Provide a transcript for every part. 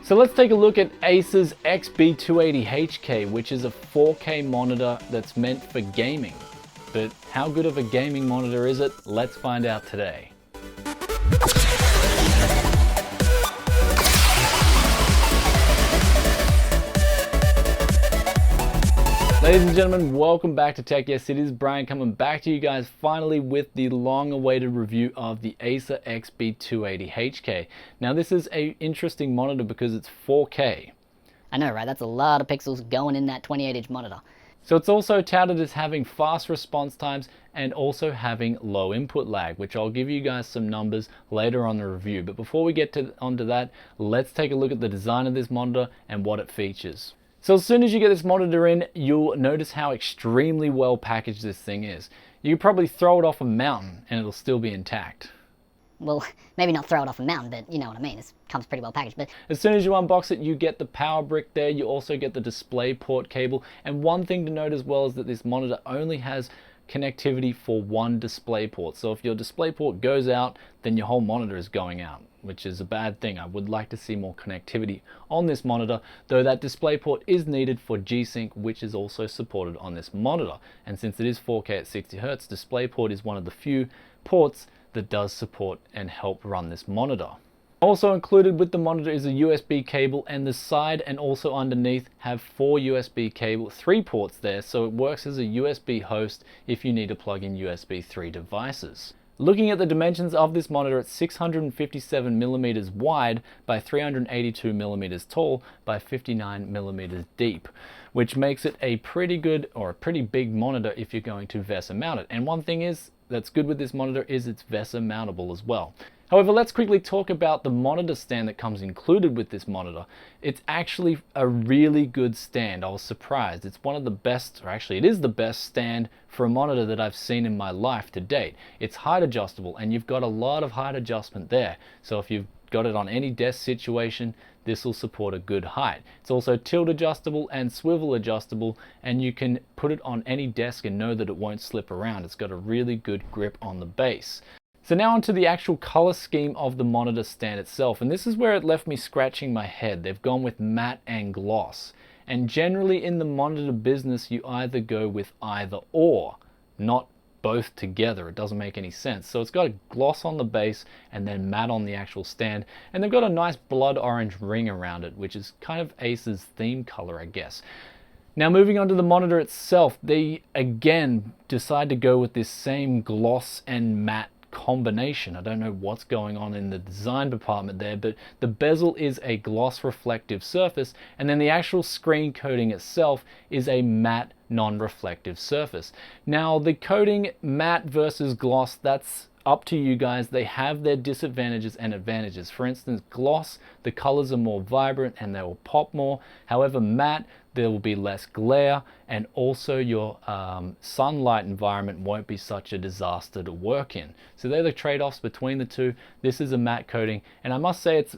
So let's take a look at Acer's XB280HK, which is a 4K monitor that's meant for gaming. But how good of a gaming monitor is it? Let's find out today. Ladies and gentlemen, welcome back to Tech. Yes, it is Brian coming back to you guys finally with the long-awaited review of the Acer XB280HK. Now this is an interesting monitor because it's 4K. I know, right? That's a lot of pixels going in that 28-inch monitor. So it's also touted as having fast response times and also having low input lag, which I'll give you guys some numbers later on the review. But before we get onto that, let's take a look at the design of this monitor and what it features. So as soon as you get this monitor in, you'll notice how extremely well packaged this thing is. You could probably throw it off a mountain and it'll still be intact. Well, maybe not throw it off a mountain, but you know what I mean. It comes pretty well packaged. But as soon as you unbox it, you get the power brick there. You also get the DisplayPort cable. And one thing to note as well is that this monitor only has connectivity for one DisplayPort. So if your DisplayPort goes out, then your whole monitor is going out, which is a bad thing. I would like to see more connectivity on this monitor, though that DisplayPort is needed for G-Sync, which is also supported on this monitor. And since it is 4K at 60 Hz, DisplayPort is one of the few ports that does support and help run this monitor. Also included with the monitor is a USB cable, and the side and also underneath have 4 USB cable, 3 ports there, so it works as a USB host if you need to plug in USB 3 devices. Looking at the dimensions of this monitor, it's 657 millimeters wide by 382 millimeters tall by 59 millimeters deep, which makes it a pretty good or a pretty big monitor if you're going to VESA mount it. And one thing is that's good with this monitor is it's VESA mountable as well. However, let's quickly talk about the monitor stand that comes included with this monitor. It's actually a really good stand. I was surprised. It's one of the best, or actually it is the best stand for a monitor that I've seen in my life to date. It's height adjustable and you've got a lot of height adjustment there. So if you've got it on any desk situation, this will support a good height. It's also tilt adjustable and swivel adjustable, and you can put it on any desk and know that it won't slip around. It's got a really good grip on the base. So now onto the actual color scheme of the monitor stand itself, and this is where it left me scratching my head. They've gone with matte and gloss, and generally in the monitor business you either go with either or, not both together. It doesn't make any sense. So it's got a gloss on the base and then matte on the actual stand, and they've got a nice blood orange ring around it, which is kind of Acer's theme color, I guess. Now moving on to the monitor itself, they again decide to go with this same gloss and matte combination. I don't know what's going on in the design department there, but the bezel is a gloss reflective surface, and then the actual screen coating itself is a matte non-reflective surface. Now the coating matte versus gloss, that's up to you guys. They have their disadvantages and advantages. For instance, gloss, the colors are more vibrant and they will pop more. However, matte, there will be less glare, and also your sunlight environment won't be such a disaster to work in. So they're the trade-offs between the two. This is a matte coating, and I must say it's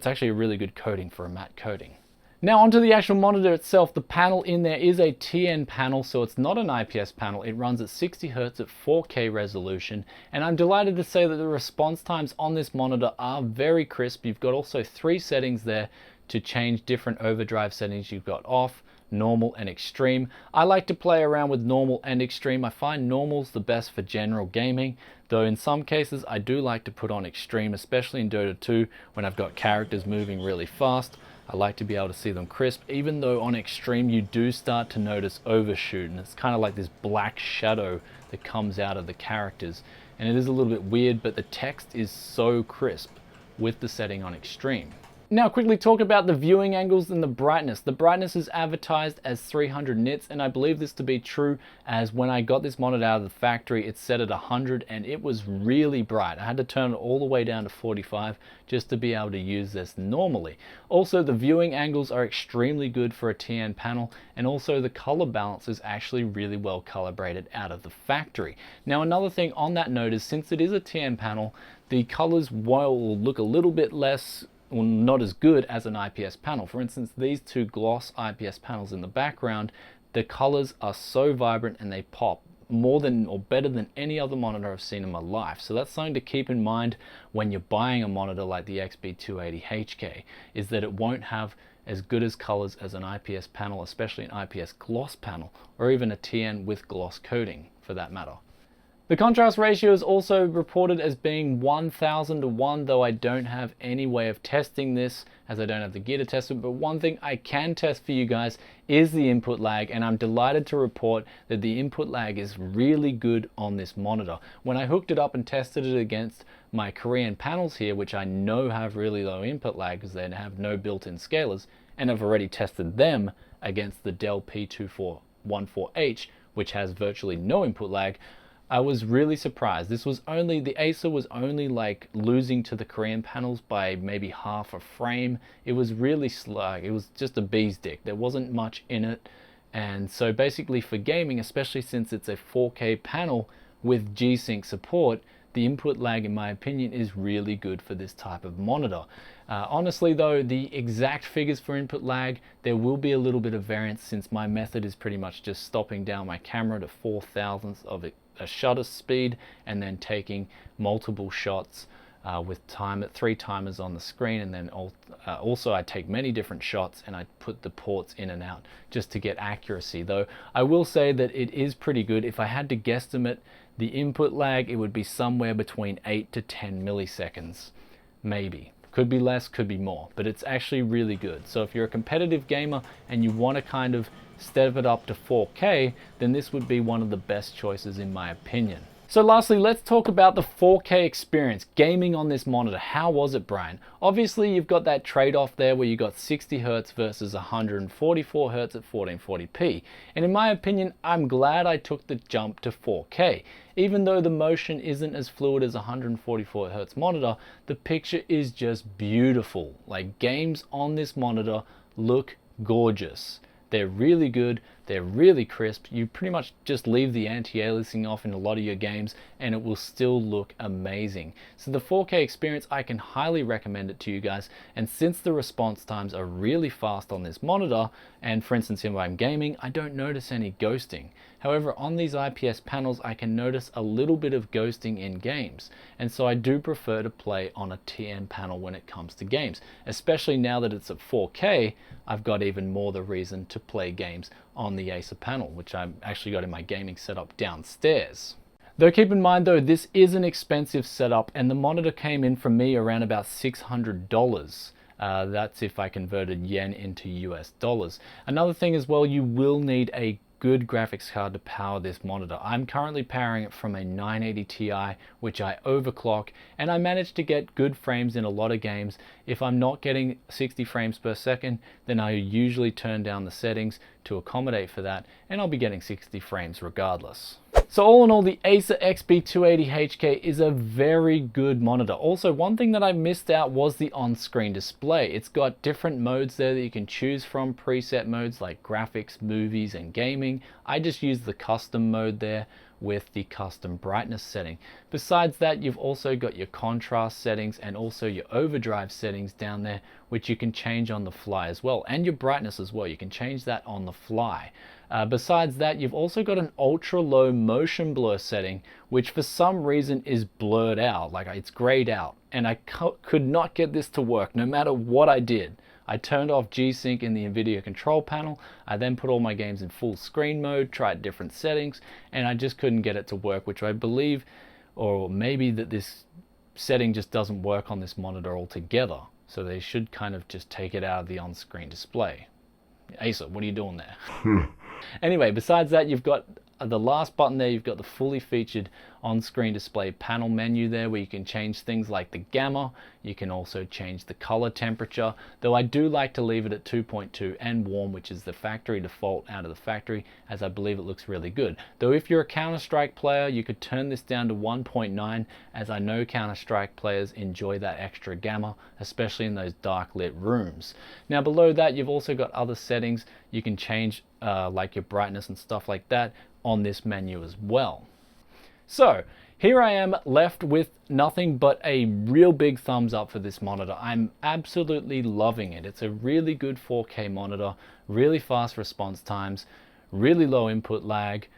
actually a really good coating for a matte coating. Now onto the actual monitor itself. The panel in there is a TN panel, so it's not an IPS panel. It runs at 60 Hz at 4K resolution, and I'm delighted to say that the response times on this monitor are very crisp. You've got also 3 settings there to change different overdrive settings. You've got off, normal, and extreme. I like to play around with normal and extreme. I find normal's the best for general gaming, though in some cases I do like to put on extreme, especially in Dota 2 when I've got characters moving really fast. I like to be able to see them crisp, even though on extreme you do start to notice overshoot, and it's kind of like this black shadow that comes out of the characters, and it is a little bit weird, but the text is so crisp with the setting on extreme. Now quickly talk about the viewing angles and the brightness. The brightness is advertised as 300 nits, and I believe this to be true, as when I got this monitor out of the factory it's set at 100 and it was really bright. I had to turn it all the way down to 45 just to be able to use this normally. Also, the viewing angles are extremely good for a TN panel, and also the color balance is actually really well calibrated out of the factory. Now another thing on that note is, since it is a TN panel, the colors will look a little bit less, well, not as good as an IPS panel. For instance, these 2 gloss IPS panels in the background, the colors are so vibrant and they pop. more than or better than any other monitor I've seen in my life. So that's something to keep in mind when you're buying a monitor like the XB280HK, is that it won't have as good as colors as an IPS panel, especially an IPS gloss panel, or even a TN with gloss coating for that matter. The contrast ratio is also reported as being 1000 to 1, though I don't have any way of testing this as I don't have the gear to test it. But one thing I can test for you guys is the input lag, and I'm delighted to report that the input lag is really good on this monitor. When I hooked it up and tested it against my Korean panels here, which I know have really low input lag because they have no built-in scalers, and I've already tested them against the Dell P2414H, which has virtually no input lag, I was really surprised. The Acer was only like losing to the Korean panels by maybe half a frame. It was really slow. It was just a bee's dick. There wasn't much in it. And so basically for gaming, especially since it's a 4K panel with G-Sync support, the input lag, in my opinion, is really good for this type of monitor. Honestly though, the exact figures for input lag, there will be a little bit of variance since my method is pretty much just stopping down my camera to 4/1000th of a shutter speed and then taking multiple shots with 3 timers on the screen, and then also I take many different shots and I put the ports in and out just to get accuracy. Though I will say that it is pretty good. If I had to guesstimate the input lag, it would be somewhere between 8 to 10 milliseconds, maybe. Could be less, could be more, but it's actually really good. So if you're a competitive gamer and you want to kind of step it up to 4K, then this would be one of the best choices in my opinion. So lastly, let's talk about the 4K experience gaming on this monitor. How was it, Brian? Obviously, you've got that trade-off there where you got 60 Hz versus 144 Hz at 1440p. And in my opinion, I'm glad I took the jump to 4K. Even though the motion isn't as fluid as a 144 Hz monitor, the picture is just beautiful. Like, games on this monitor look gorgeous. They're really good, they're really crisp. You pretty much just leave the anti-aliasing off in a lot of your games and it will still look amazing. So the 4K experience, I can highly recommend it to you guys. And since the response times are really fast on this monitor, and for instance if I'm gaming, I don't notice any ghosting. However, on these IPS panels, I can notice a little bit of ghosting in games. And so I do prefer to play on a TN panel when it comes to games. Especially now that it's at 4K, I've got even more the reason to play games on the Acer panel, which I've actually got in my gaming setup downstairs. Though keep in mind though, this is an expensive setup and the monitor came in from me around about $600. That's if I converted yen into US dollars. Another thing as well, you will need a good graphics card to power this monitor. I'm currently powering it from a 980 Ti, which I overclock, and I managed to get good frames in a lot of games. If I'm not getting 60 frames per second, then I usually turn down the settings to accommodate for that, and I'll be getting 60 frames regardless. So all in all, the Acer XB280HK is a very good monitor. Also, one thing that I missed out was the on-screen display. It's got different modes there that you can choose from, preset modes like graphics, movies, and gaming. I just used the custom mode there with the custom brightness setting. Besides that, you've also got your contrast settings and also your overdrive settings down there, which you can change on the fly as well, and your brightness as well. You can change that on the fly. Besides that, you've also got an ultra low motion blur setting, which for some reason is blurred out, like it's grayed out, and I could not get this to work no matter what I did. I turned off G-Sync in the NVIDIA control panel. I then put all my games in full screen mode, tried different settings, and I just couldn't get it to work, which I believe, or maybe that this setting just doesn't work on this monitor altogether. So they should kind of just take it out of the on-screen display. Acer, what are you doing there? Anyway, besides that, you've got the last button there, you've got the fully featured on-screen display panel menu there where you can change things like the gamma. You can also change the color temperature, though I do like to leave it at 2.2 and warm, which is the factory default out of the factory, as I believe it looks really good. Though if you're a Counter-Strike player, you could turn this down to 1.9, as I know Counter-Strike players enjoy that extra gamma, especially in those dark lit rooms. Now below that, you've also got other settings you can change, like your brightness and stuff like that on this menu as well. So here I am left with nothing but a real big thumbs up for this monitor. I'm absolutely loving it. It's a really good 4K monitor, really fast response times, really low input lag,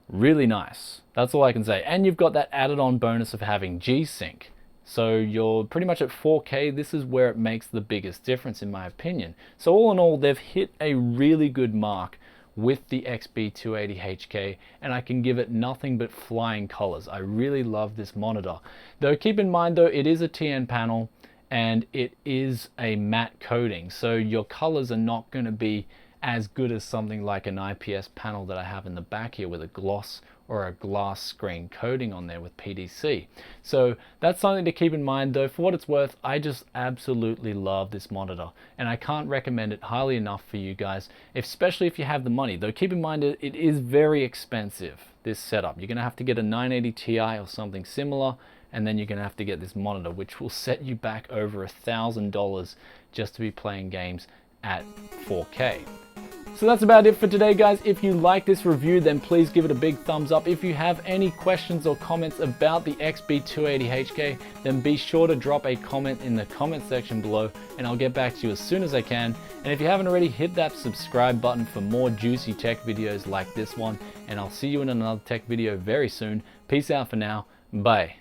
really nice. That's all I can say. And you've got that added on bonus of having G-Sync. So you're pretty much at 4K. This is where it makes the biggest difference in my opinion. So all in all, they've hit a really good mark with the XB280HK, and I can give it nothing but flying colors. I really love this monitor. Though keep in mind though, it is a TN panel and it is a matte coating, so your colors are not going to be as good as something like an IPS panel that I have in the back here with a gloss or a glass screen coating on there with PDC. So that's something to keep in mind though. For what it's worth, I just absolutely love this monitor and I can't recommend it highly enough for you guys, especially if you have the money. Though keep in mind it is very expensive, this setup. You're gonna have to get a 980 Ti or something similar, and then you're gonna have to get this monitor, which will set you back over $1,000 just to be playing games at 4K. So that's about it for today, guys. If you like this review, then please give it a big thumbs up. If you have any questions or comments about the XB280HK, then be sure to drop a comment in the comment section below and I'll get back to you as soon as I can. And if you haven't already, hit that subscribe button for more juicy tech videos like this one, and I'll see you in another tech video very soon. Peace out for now. Bye.